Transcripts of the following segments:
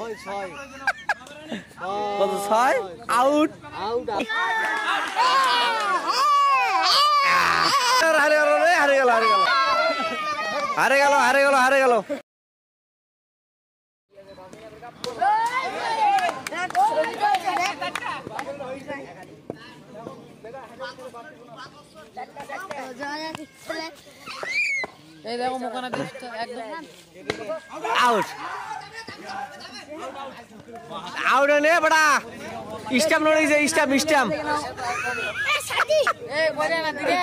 কত ছয় আউট হারে গেল রে হারে গেল হারে গেল হারে গেল হারে গেল হারে গেল এই দেখো মোকানা দিস তো একদম আউট আউট নে বড়া স্ট্যাম্প নড়িছে স্ট্যাম্প স্ট্যাম্প এ সাদি এ বলে না দিরে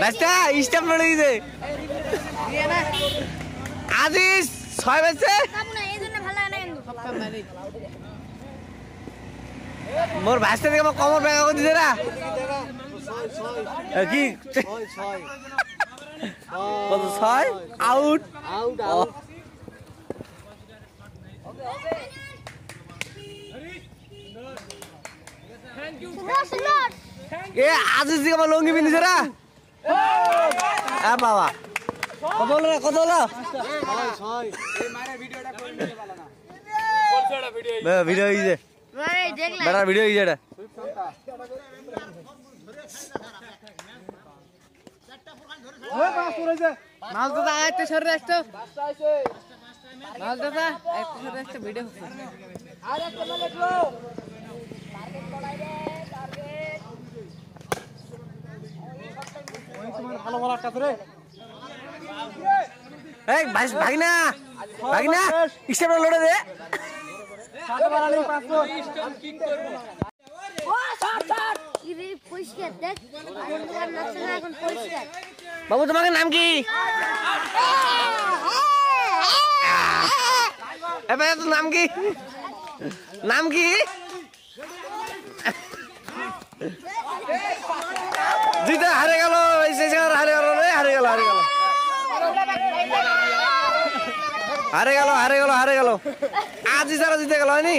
বাস্তা স্ট্যাম্প নড়িছে দিয়ে না আজিজ 6 বাজছে কাম না এইজন্য ভালো না কিন্তু সব মারি মোর ভাস্তে থেকে আমার কমর ব্যাগা করে দিছে না কি কত ছয় আউট আউট আউট এ আজিজ দিকে আমার লঙ্গি পিন্ধিছে না বাবা কত হলো কত হলো ভিডিও হয়েছে ভাই দেখলা বেটার ভিডিও হয়েছে এটা মাল দাদা আইতে সরে আসতো মাল দাদা আইতে সরে আসতো ভিডিও এই ভাগিনা ভাগিনা স্টেপটা লড়ে দে পরিষ্কার দেখ এখন পরিষ্কার বাবু তোমাকে নাম কি এ ভাই তোর নাম কি নাম কি জিতে হারে গেল হারে গেল রে হারে গেল হারে গেল হারে গেল হারে গেল হারে গেল আজ যারা জিতে গেল হয়নি।